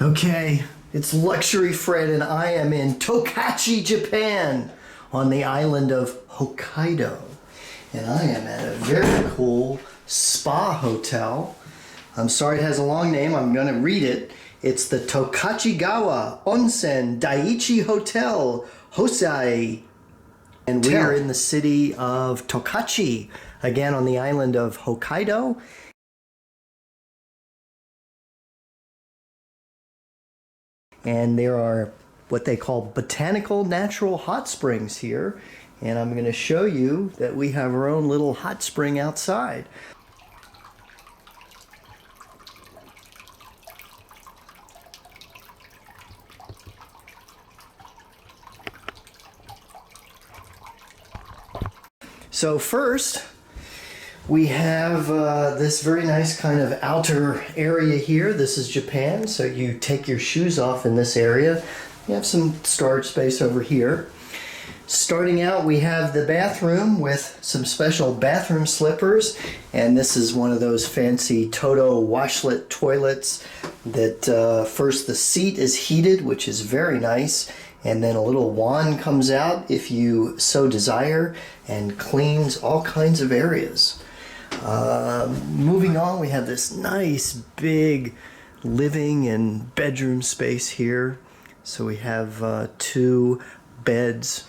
Okay, it's Luxury Fred and I am in Tokachi, Japan on the island of Hokkaido. And I am at a very cool spa hotel. I'm sorry it has a long name, I'm going to read it. It's the Tokachigawa Onsen Dai-Ichi Hotel, Hosai. And we are in the city of Tokachi, again on the island of Hokkaido. And there are what they call botanical natural hot springs here. And I'm going to show you that we have our own little hot spring outside. So first, we have this very nice kind of outer area here. This is Japan, so you take your shoes off in this area. You have some storage space over here. Starting out, we have the bathroom with some special bathroom slippers, and this is one of those fancy Toto washlet toilets that first the seat is heated, which is very nice, and then a little wand comes out if you so desire and cleans all kinds of areas. Moving on, we have this nice big living and bedroom space here. So we have two beds,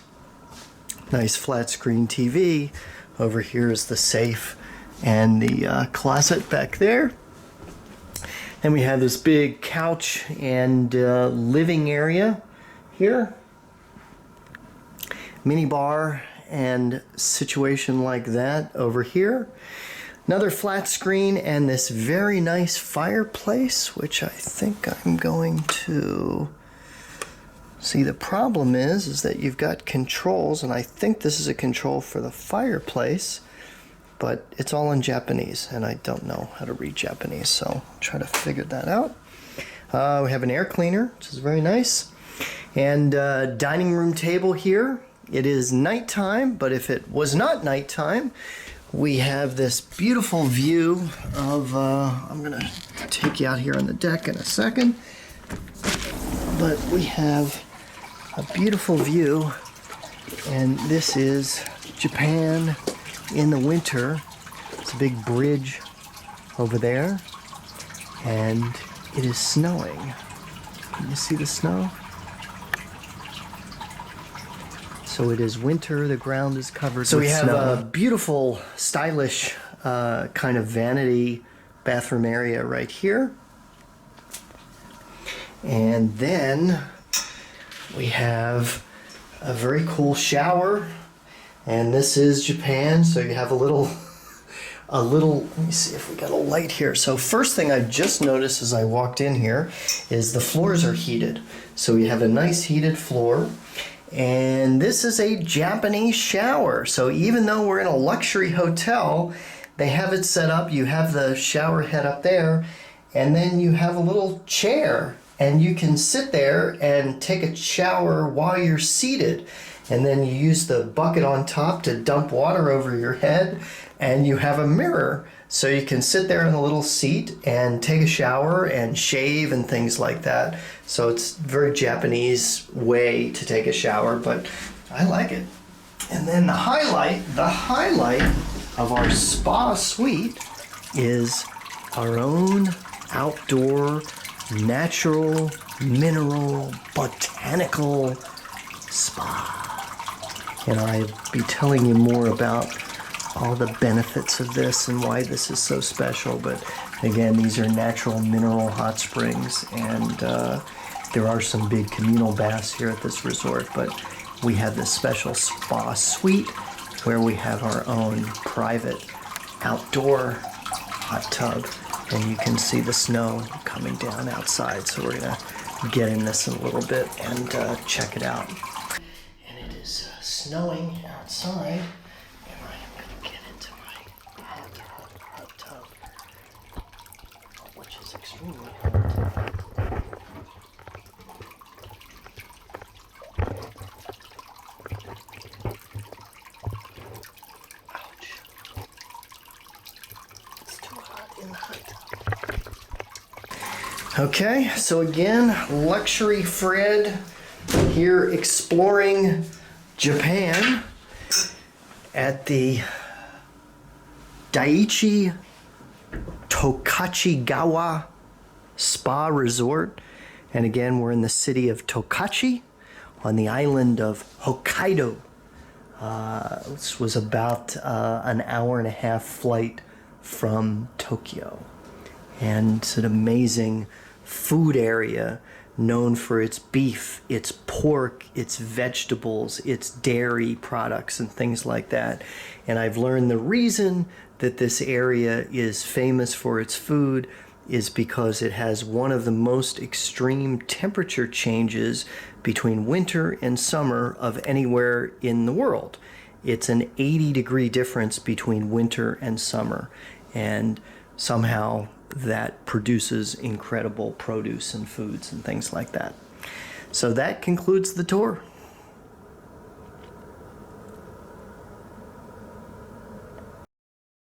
nice flat screen TV. Over here is the safe and the closet back there. And we have this big couch and living area here. Mini bar and situation like that over here. Another flat screen and this very nice fireplace, which I think I'm going to see. The problem is that you've got controls, and I think this is a control for the fireplace, but it's all in Japanese, and I don't know how to read Japanese, so I'll try to figure that out. We have an air cleaner, which is very nice, and dining room table here. It is nighttime, but if it was not nighttime, we have this beautiful view of, I'm going to take you out here on the deck in a second, but we have a beautiful view, and this is Japan in the winter. It's a big bridge over there, and it is snowing. Can you see the snow? So it is winter, the ground is covered with snow. So we have a beautiful, stylish kind of vanity bathroom area right here. And then we have a very cool shower. And this is Japan, so you have a little, let me see if we got a light here. So first thing I just noticed as I walked in here is the floors are heated. So we have a nice heated floor. And this is a Japanese shower. So even though we're in a luxury hotel, they have it set up. You have the shower head up there, and then you have a little chair, and you can sit there and take a shower while you're seated. And then you use the bucket on top to dump water over your head, and you have a mirror. So you can sit there in a little seat and take a shower and shave and things like that. So it's a very Japanese way to take a shower, but I like it. And then the highlight of our spa suite is our own outdoor, natural, mineral, botanical spa. And I'll be telling you more about all the benefits of this and why this is so special. But again, these are natural mineral hot springs, and there are some big communal baths here at this resort, but we have this special spa suite where we have our own private outdoor hot tub, and you can see the snow coming down outside. So we're gonna get in this in a little bit and check it out. And it is snowing outside. Hot tub, which is extremely hot. Ouch. It's too hot in the hot tub. Okay, so again, Luxury Fred here exploring Japan at the Dai-Ichi Tokachigawa Spa Resort. And again, we're in the city of Tokachi on the island of Hokkaido. This was about an hour and a half flight from Tokyo. And it's an amazing food area known for its beef, its pork, its vegetables, its dairy products, and things like that. And I've learned the reason that this area is famous for its food is because it has one of the most extreme temperature changes between winter and summer of anywhere in the world. It's an 80-degree difference between winter and summer, and somehow that produces incredible produce and foods and things like that. So that concludes the tour.